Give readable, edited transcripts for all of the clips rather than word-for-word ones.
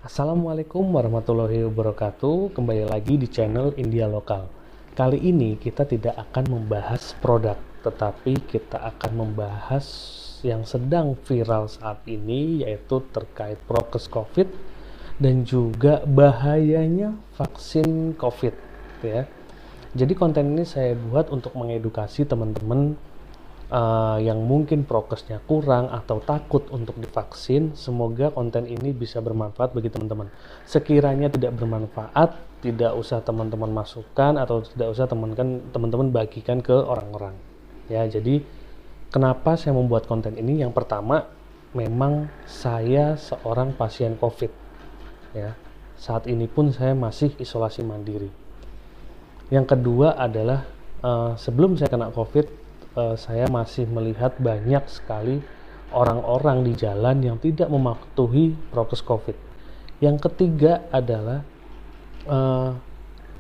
Assalamualaikum warahmatullahi wabarakatuh. Kembali lagi di channel India Lokal. Kali ini kita tidak akan membahas produk, tetapi kita akan membahas yang sedang viral saat ini, yaitu terkait prokes COVID dan juga bahayanya vaksin COVID, ya. Jadi konten ini saya buat untuk mengedukasi teman-teman yang mungkin prokesnya kurang atau takut untuk divaksin. Semoga konten ini bisa bermanfaat bagi teman-teman. Sekiranya tidak bermanfaat, tidak usah teman-teman masukkan atau tidak usah teman-teman bagikan ke orang-orang. Ya, jadi kenapa saya membuat konten ini? Yang pertama, memang saya seorang pasien COVID. Ya, saat ini pun saya masih isolasi mandiri. Yang kedua adalah sebelum saya kena COVID, saya masih melihat banyak sekali orang-orang di jalan yang tidak mematuhi prokes COVID. Yang ketiga adalah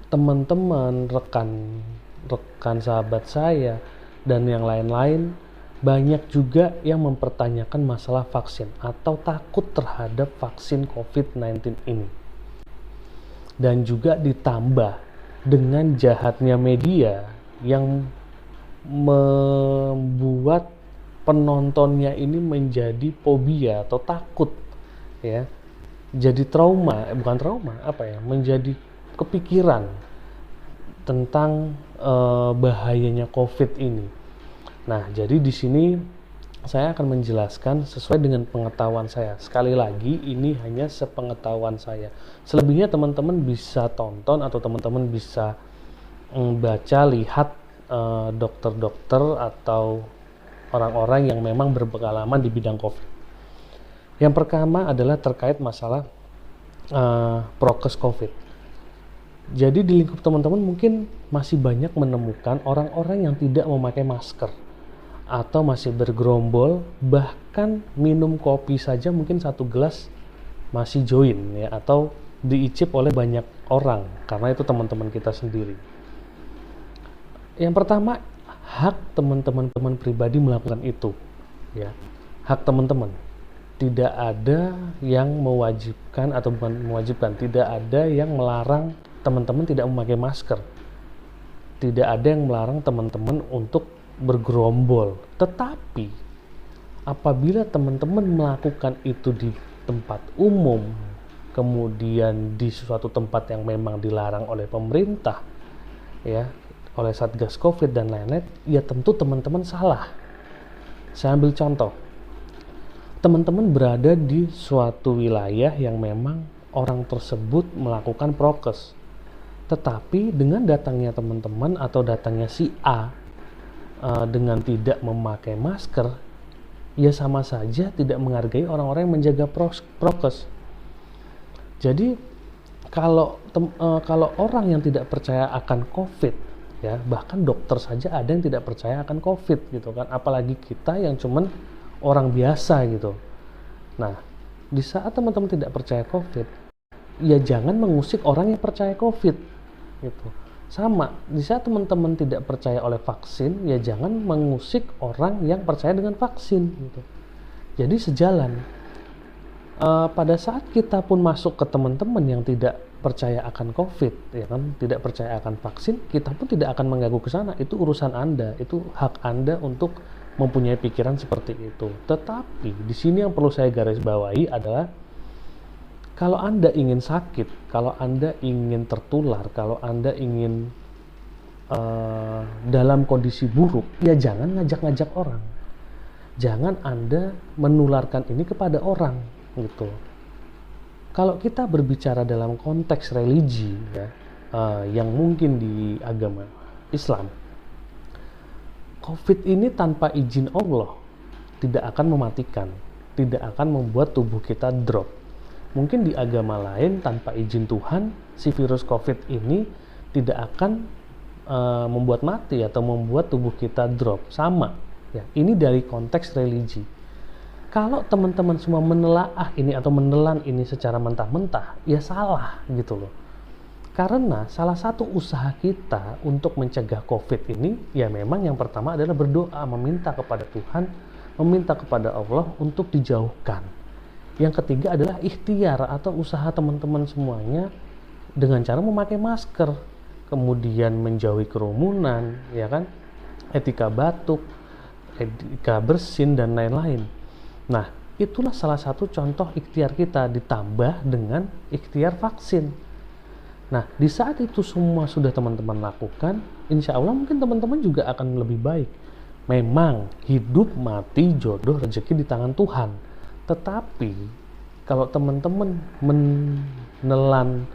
teman-teman, rekan sahabat saya, dan yang lain-lain banyak juga yang mempertanyakan masalah vaksin atau takut terhadap vaksin COVID-19 ini. Dan juga ditambah dengan jahatnya media yang membuat penontonnya ini menjadi fobia atau takut, ya, jadi menjadi kepikiran tentang bahayanya COVID ini. Nah, jadi di sini saya akan menjelaskan sesuai dengan pengetahuan saya. Sekali lagi, ini hanya sepengetahuan saya. Selebihnya teman-teman bisa tonton atau teman-teman bisa baca, lihat dokter-dokter atau orang-orang yang memang berpengalaman di bidang COVID. Yang pertama adalah terkait masalah prokes COVID. Jadi di lingkup teman-teman mungkin masih banyak menemukan orang-orang yang tidak memakai masker atau masih bergerombol, bahkan minum kopi saja mungkin satu gelas masih join, ya, atau diicip oleh banyak orang karena itu teman-teman kita sendiri. Yang pertama, hak teman-teman pribadi melakukan itu, ya. Hak teman-teman. Tidak ada yang mewajibkan atau bukan mewajibkan, tidak ada yang melarang teman-teman tidak memakai masker. Tidak ada yang melarang teman-teman untuk bergerombol. Tetapi apabila teman-teman melakukan itu di tempat umum, kemudian di suatu tempat yang memang dilarang oleh pemerintah, ya, oleh Satgas COVID dan lain-lain, ya tentu teman-teman salah. Saya ambil contoh. Teman-teman berada di suatu wilayah yang memang orang tersebut melakukan prokes. Tetapi dengan datangnya teman-teman atau datangnya si A dengan tidak memakai masker, ya sama saja tidak menghargai orang-orang yang menjaga prokes. Jadi kalau orang yang tidak percaya akan COVID, ya, bahkan dokter saja ada yang tidak percaya akan COVID, gitu kan, apalagi kita yang cuman orang biasa gitu. Nah, di saat teman-teman tidak percaya COVID, ya jangan mengusik orang yang percaya COVID, gitu. Sama, di saat teman-teman tidak percaya oleh vaksin, ya jangan mengusik orang yang percaya dengan vaksin, gitu. Jadi sejalan. Pada saat kita pun masuk ke teman-teman yang tidak percaya akan COVID, ya kan, tidak percaya akan vaksin, kita pun tidak akan mengganggu ke sana. Itu urusan Anda, itu hak Anda untuk mempunyai pikiran seperti itu. Tetapi di sini yang perlu saya garis bawahi adalah kalau Anda ingin sakit, kalau Anda ingin tertular, kalau Anda ingin dalam kondisi buruk, ya jangan ngajak-ngajak orang. Jangan Anda menularkan ini kepada orang, gitu. Kalau kita berbicara dalam konteks religi, ya, yang mungkin di agama Islam, COVID ini tanpa izin Allah tidak akan mematikan, tidak akan membuat tubuh kita drop. Mungkin di agama lain tanpa izin Tuhan, si virus COVID ini tidak akan membuat mati atau membuat tubuh kita drop. Sama, ya. Ini dari konteks religi. Kalau teman-teman semua menelaah ini atau menelan ini secara mentah-mentah, ya salah, gitu loh. Karena salah satu usaha kita untuk mencegah COVID ini, ya memang yang pertama adalah berdoa, meminta kepada Tuhan, meminta kepada Allah untuk dijauhkan. Yang ketiga adalah ikhtiar atau usaha teman-teman semuanya dengan cara memakai masker, kemudian menjauhi kerumunan, ya kan, etika batuk, etika bersin, dan lain-lain. Nah, itulah salah satu contoh ikhtiar kita ditambah dengan ikhtiar vaksin. Nah, di saat itu semua sudah teman-teman lakukan, insya Allah mungkin teman-teman juga akan lebih baik. Memang hidup, mati, jodoh, rezeki di tangan Tuhan. Tetapi kalau teman-teman menelan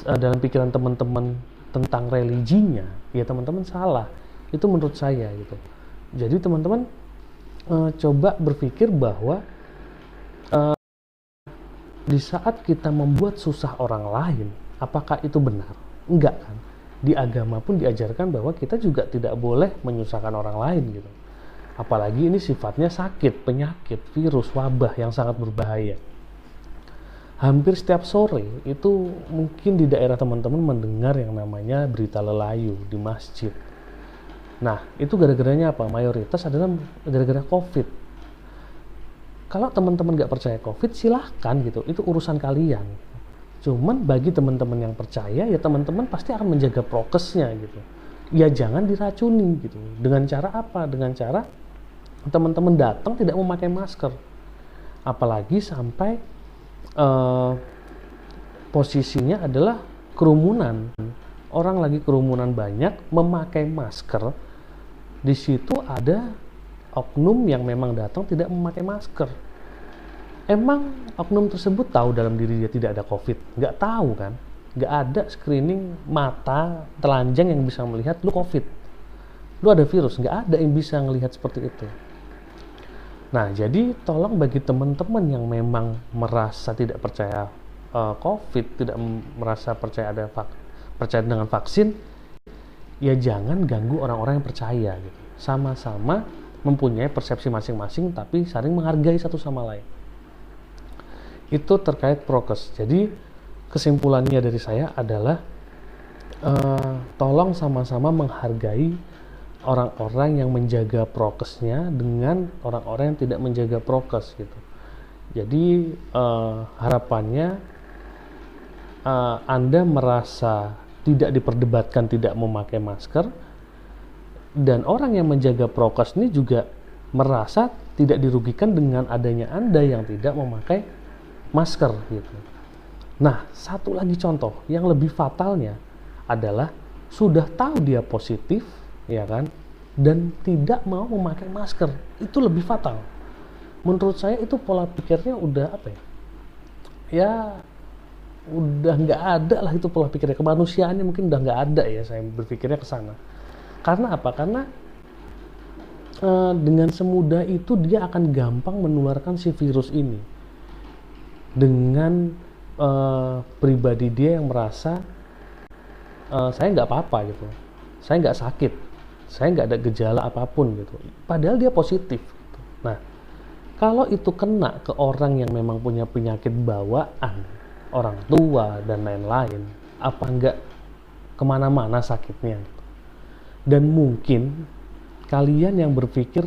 dalam pikiran teman-teman tentang religinya, ya teman-teman salah. Itu menurut saya gitu. Jadi teman-teman coba berpikir bahwa di saat kita membuat susah orang lain, apakah itu benar? Enggak kan? Di agama pun diajarkan bahwa kita juga tidak boleh menyusahkan orang lain gitu. Apalagi ini sifatnya sakit, penyakit, virus, wabah yang sangat berbahaya. Hampir setiap sore itu mungkin di daerah teman-teman mendengar yang namanya berita lelayu di masjid. Nah, itu gara-garanya apa? Mayoritas adalah gara-gara COVID. Kalau teman-teman nggak percaya COVID, silahkan gitu. Itu urusan kalian. Cuman bagi teman-teman yang percaya, ya teman-teman pasti akan menjaga prokesnya gitu. Ya jangan diracuni gitu. Dengan cara apa? Dengan cara teman-teman datang tidak memakai masker. Apalagi sampai posisinya adalah kerumunan. Orang lagi kerumunan banyak memakai masker. Di situ ada oknum yang memang datang tidak memakai masker. Emang oknum tersebut tahu dalam diri dia tidak ada COVID? Nggak tahu kan? Nggak ada screening mata telanjang yang bisa melihat lu COVID, lu ada virus. Nggak ada yang bisa melihat seperti itu. Nah, jadi tolong bagi teman-teman yang memang merasa tidak percaya COVID, tidak merasa percaya dengan vaksin, ya jangan ganggu orang-orang yang percaya gitu. Sama-sama mempunyai persepsi masing-masing, tapi saling menghargai satu sama lain. Itu terkait prokes. Jadi kesimpulannya dari saya adalah tolong sama-sama menghargai orang-orang yang menjaga prokesnya dengan orang-orang yang tidak menjaga prokes gitu. Jadi harapannya Anda merasa tidak diperdebatkan tidak memakai masker, dan orang yang menjaga prokes ini juga merasa tidak dirugikan dengan adanya Anda yang tidak memakai masker gitu. Nah, satu lagi contoh yang lebih fatalnya adalah sudah tahu dia positif, ya kan, dan tidak mau memakai masker. Itu lebih fatal. Menurut saya itu pola pikirnya udah apa ya? Ya udah nggak ada lah itu pola pikirnya. Kemanusiaannya mungkin udah nggak ada ya, saya berpikirnya ke sana. Karena apa? Karena dengan semudah itu dia akan gampang menularkan si virus ini dengan pribadi dia yang merasa saya nggak apa-apa gitu, saya nggak sakit, saya nggak ada gejala apapun gitu, padahal dia positif gitu. Nah, kalau itu kena ke orang yang memang punya penyakit bawaan, orang tua dan lain-lain, apa nggak kemana-mana sakitnya gitu. Dan mungkin kalian yang berpikir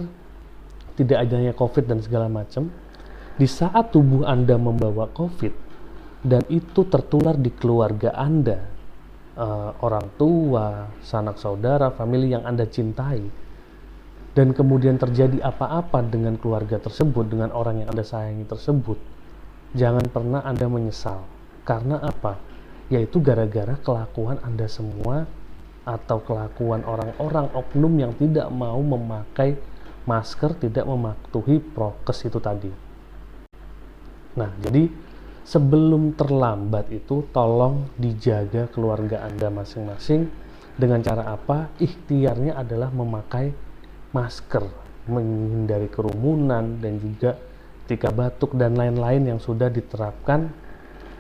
tidak adanya COVID dan segala macam, di saat tubuh Anda membawa COVID dan itu tertular di keluarga Anda, orang tua, sanak saudara, famili yang Anda cintai, dan kemudian terjadi apa-apa dengan keluarga tersebut, dengan orang yang Anda sayangi tersebut, jangan pernah Anda menyesal. Karena apa? Yaitu gara-gara kelakuan Anda semua atau kelakuan orang-orang oknum yang tidak mau memakai masker, tidak mematuhi prokes itu tadi. Nah, jadi sebelum terlambat itu tolong dijaga keluarga Anda masing-masing. Dengan cara apa? Ikhtiarnya adalah memakai masker, menghindari kerumunan, dan juga etika batuk dan lain-lain yang sudah diterapkan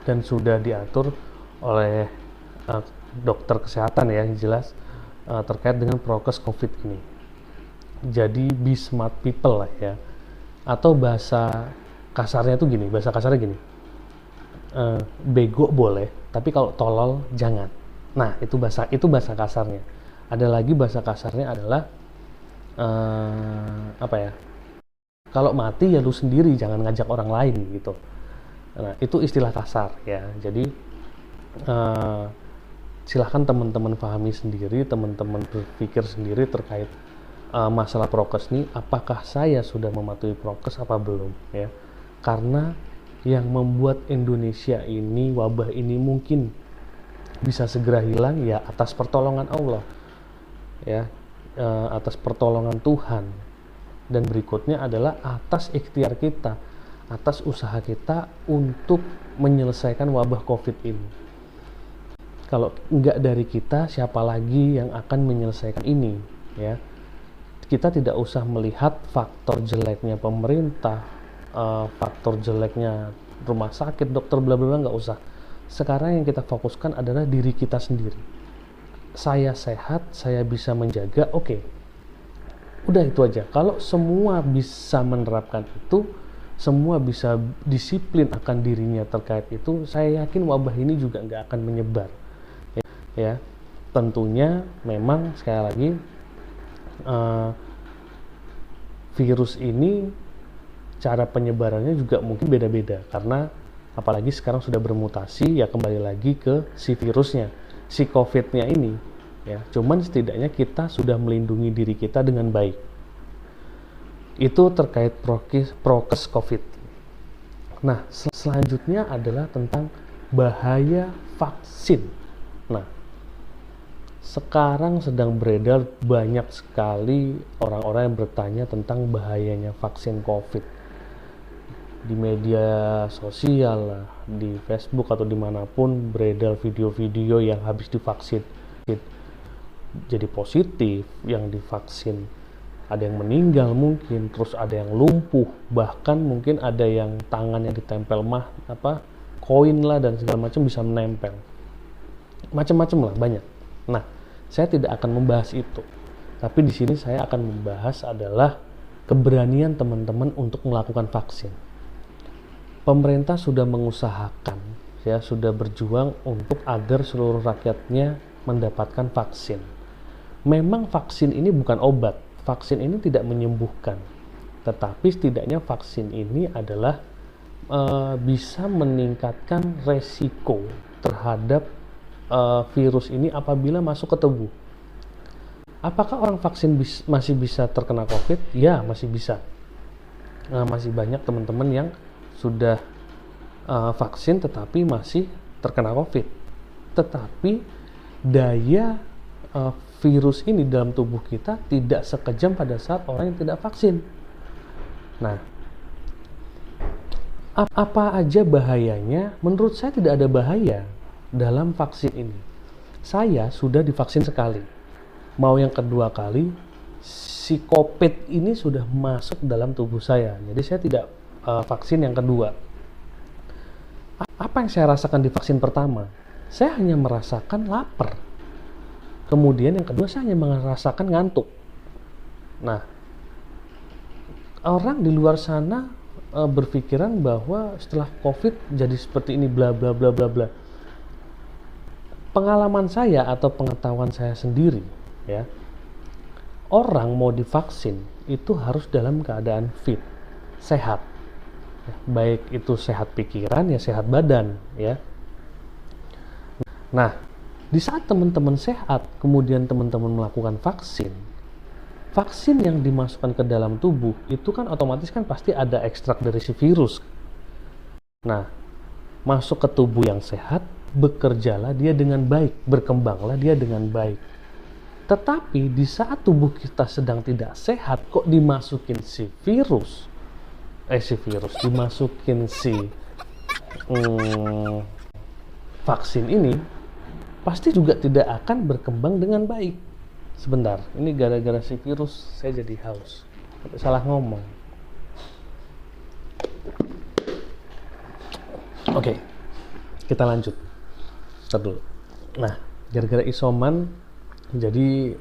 dan sudah diatur oleh dokter kesehatan ya, yang jelas terkait dengan prokes COVID ini. Jadi be smart people lah ya. Atau bahasa kasarnya tuh gini, bego boleh, tapi kalau tolol jangan. Nah, itu bahasa kasarnya. Ada lagi bahasa kasarnya adalah Kalau mati ya lu sendiri, jangan ngajak orang lain gitu. Nah, itu istilah kasar ya. Jadi silahkan teman-teman pahami sendiri, teman-teman berpikir sendiri terkait masalah prokes ini, apakah saya sudah mematuhi prokes apa belum ya. Karena yang membuat Indonesia ini, wabah ini mungkin bisa segera hilang ya atas pertolongan Allah ya, atas pertolongan Tuhan, dan berikutnya adalah atas ikhtiar kita, atas usaha kita untuk menyelesaikan wabah COVID ini. Kalau enggak dari kita, siapa lagi yang akan menyelesaikan ini ya. Kita tidak usah melihat faktor jeleknya pemerintah, faktor jeleknya rumah sakit, dokter, bla bla bla, nggak usah. Sekarang yang kita fokuskan adalah diri kita sendiri. Saya sehat, saya bisa menjaga, oke. Udah itu aja. Kalau semua bisa menerapkan itu, semua bisa disiplin akan dirinya terkait itu, saya yakin wabah ini juga nggak akan menyebar. Ya, tentunya memang sekali lagi virus ini cara penyebarannya juga mungkin beda-beda, karena apalagi sekarang sudah bermutasi ya, kembali lagi ke si virusnya, si COVID-nya ini ya. Cuman setidaknya kita sudah melindungi diri kita dengan baik. Itu terkait prokes COVID. Nah, selanjutnya adalah tentang bahaya vaksin. Nah, sekarang sedang beredar banyak sekali orang-orang yang bertanya tentang bahayanya vaksin COVID di media sosial, di Facebook atau dimanapun beredar video-video yang habis divaksin jadi positif, yang divaksin ada yang meninggal mungkin, terus ada yang lumpuh, bahkan mungkin ada yang tangannya ditempel koin lah dan segala macam bisa menempel, macam-macam lah, banyak. Nah, saya tidak akan membahas itu, tapi di sini saya akan membahas adalah keberanian teman-teman untuk melakukan vaksin. Pemerintah sudah mengusahakan, ya, sudah berjuang untuk agar seluruh rakyatnya mendapatkan vaksin. Memang vaksin ini bukan obat, vaksin ini tidak menyembuhkan, tetapi setidaknya vaksin ini adalah bisa meningkatkan resiko terhadap virus ini apabila masuk ke tubuh. Apakah orang vaksin masih bisa terkena COVID? Ya, masih bisa. Masih banyak teman-teman yang sudah vaksin tetapi masih terkena COVID. Tetapi daya virus ini dalam tubuh kita tidak sekejam pada saat orang yang tidak vaksin. Nah, apa aja bahayanya? Menurut saya tidak ada bahaya dalam vaksin ini. Saya sudah divaksin sekali. Mau yang kedua kali, si COVID ini sudah masuk dalam tubuh saya. Jadi saya tidak vaksin yang kedua. Apa yang saya rasakan di vaksin pertama? Saya hanya merasakan lapar. Kemudian yang kedua saya hanya merasakan ngantuk. Nah, orang di luar sana berpikiran bahwa setelah COVID jadi seperti ini, bla bla bla bla bla. Pengalaman saya atau pengetahuan saya sendiri, ya, orang mau divaksin itu harus dalam keadaan fit, sehat. Baik itu sehat pikiran ya sehat badan ya. Nah, di saat teman-teman sehat kemudian teman-teman melakukan vaksin yang dimasukkan ke dalam tubuh itu kan otomatis kan pasti ada ekstrak dari si virus. Nah, masuk ke tubuh yang sehat, bekerjalah dia dengan baik, berkembanglah dia dengan baik. Tetapi di saat tubuh kita sedang tidak sehat kok dimasukin dimasukin si vaksin ini, pasti juga tidak akan berkembang dengan baik. Sebentar, ini gara-gara si virus saya jadi haus, salah ngomong. Oke, kita lanjut. Ntar dulu. Nah, gara-gara isoman, jadi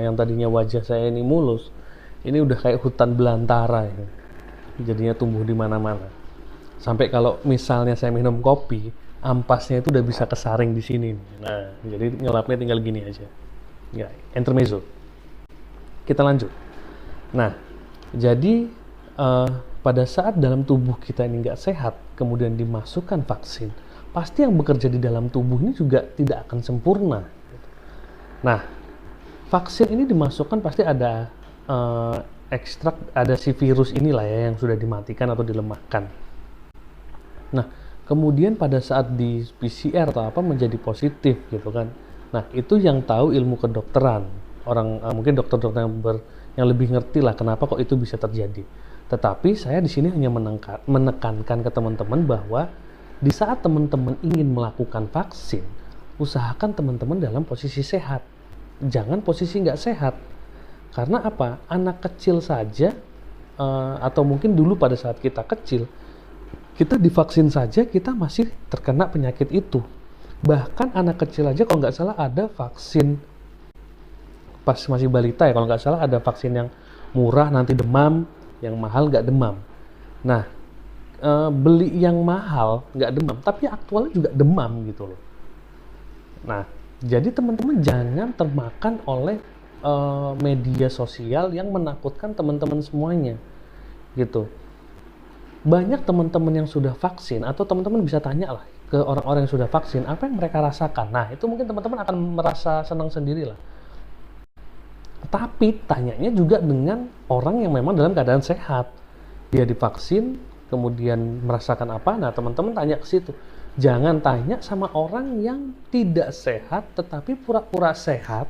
yang tadinya wajah saya ini mulus, ini udah kayak hutan belantara ya. Jadinya tumbuh di mana-mana. Sampai kalau misalnya saya minum kopi, ampasnya itu udah bisa kesaring di sini. Nah, jadi nyelapnya tinggal gini aja. Ya, intermezzo. Kita lanjut. Nah, jadi pada saat dalam tubuh kita ini nggak sehat, kemudian dimasukkan vaksin, pasti yang bekerja di dalam tubuh ini juga tidak akan sempurna. Nah, vaksin ini dimasukkan pasti ada ekstrak, ada si virus inilah ya yang sudah dimatikan atau dilemahkan. Nah, kemudian pada saat di PCR atau apa menjadi positif gitu kan. Nah, itu yang tahu ilmu kedokteran. Orang mungkin dokter-dokter yang lebih ngerti lah kenapa kok itu bisa terjadi. Tetapi saya di sini hanya menekankan ke teman-teman bahwa di saat teman-teman ingin melakukan vaksin, usahakan teman-teman dalam posisi sehat. Jangan posisi nggak sehat. Karena apa? Anak kecil saja, atau mungkin dulu pada saat kita kecil, kita divaksin saja kita masih terkena penyakit itu. Bahkan anak kecil aja kalau nggak salah ada vaksin, pas masih balita ya kalau nggak salah ada vaksin yang murah nanti demam, yang mahal nggak demam. Nah, beli yang mahal nggak demam, tapi aktualnya juga demam gitu loh. Nah, jadi teman-teman jangan termakan oleh media sosial yang menakutkan teman-teman semuanya gitu. Banyak teman-teman yang sudah vaksin, atau teman-teman bisa tanya lah ke orang-orang yang sudah vaksin apa yang mereka rasakan. Nah, itu mungkin teman-teman akan merasa senang sendiri lah. Tapi tanyanya juga dengan orang yang memang dalam keadaan sehat. Dia divaksin, kemudian merasakan apa? Nah, teman-teman tanya ke situ. Jangan tanya sama orang yang tidak sehat, tetapi pura-pura sehat,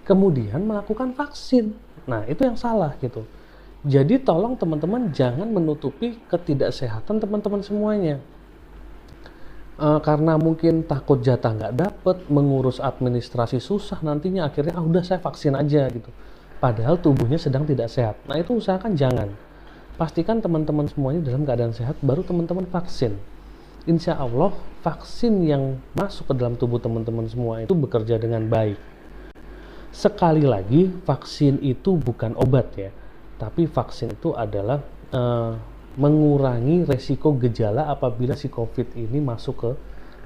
kemudian melakukan vaksin. Nah, itu yang salah gitu. Jadi tolong teman-teman jangan menutupi ketidaksehatan teman-teman semuanya. Karena mungkin takut jatah nggak dapet, mengurus administrasi susah, nantinya akhirnya udah saya vaksin aja gitu. Padahal tubuhnya sedang tidak sehat. Nah, itu usahakan jangan. Pastikan teman-teman semuanya dalam keadaan sehat, baru teman-teman vaksin. Insya Allah vaksin yang masuk ke dalam tubuh teman-teman semua itu bekerja dengan baik. Sekali lagi, vaksin itu bukan obat ya, tapi vaksin itu adalah mengurangi resiko gejala apabila si COVID ini masuk ke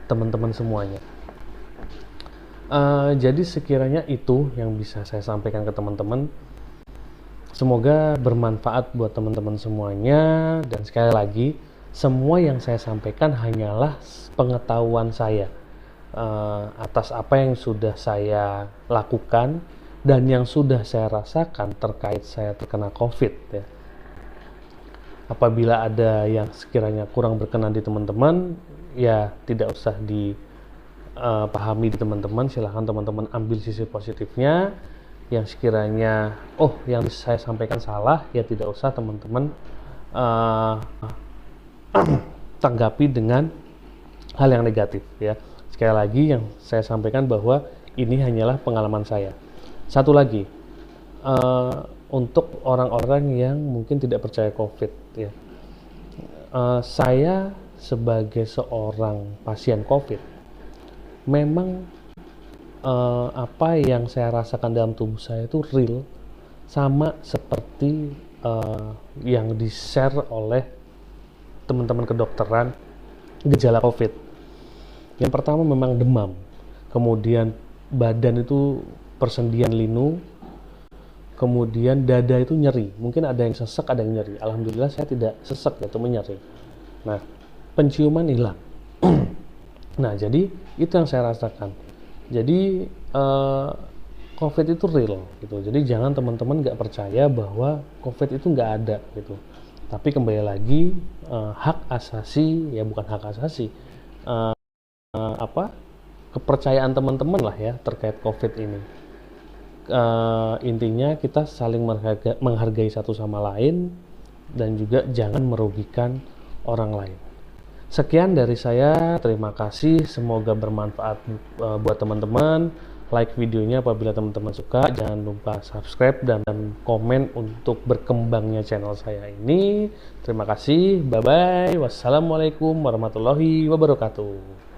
teman-teman semuanya. Jadi sekiranya itu yang bisa saya sampaikan ke teman-teman. Semoga bermanfaat buat teman-teman semuanya. Dan sekali lagi, semua yang saya sampaikan hanyalah pengetahuan saya atas apa yang sudah saya lakukan dan yang sudah saya rasakan terkait saya terkena COVID ya. Apabila ada yang sekiranya kurang berkenan di teman-teman, ya tidak usah dipahami di teman-teman. Silahkan teman-teman ambil sisi positifnya. Yang sekiranya, yang saya sampaikan salah, ya tidak usah teman-teman tanggapi dengan hal yang negatif ya. Sekali lagi yang saya sampaikan bahwa ini hanyalah pengalaman saya. Satu lagi, untuk orang-orang yang mungkin tidak percaya COVID ya, saya sebagai seorang pasien COVID memang apa yang saya rasakan dalam tubuh saya itu real, sama seperti yang di-share oleh teman-teman kedokteran gejala COVID. Yang pertama memang demam, kemudian badan itu persendian linu, kemudian dada itu nyeri, mungkin ada yang sesek, ada yang nyeri. Alhamdulillah saya tidak sesek atau nyeri. Nah, penciuman hilang. Nah, jadi itu yang saya rasakan. Jadi COVID itu real gitu. Jadi jangan teman-teman nggak percaya bahwa COVID itu nggak ada gitu. Tapi kembali lagi, hak asasi ya, bukan hak asasi, kepercayaan teman-teman lah ya terkait COVID ini. Intinya kita saling menghargai satu sama lain dan juga jangan merugikan orang lain. Sekian dari saya, terima kasih, semoga bermanfaat buat teman-teman. Like videonya apabila teman-teman suka, jangan lupa subscribe dan komen untuk berkembangnya channel saya ini. Terima kasih, bye bye, wassalamualaikum warahmatullahi wabarakatuh.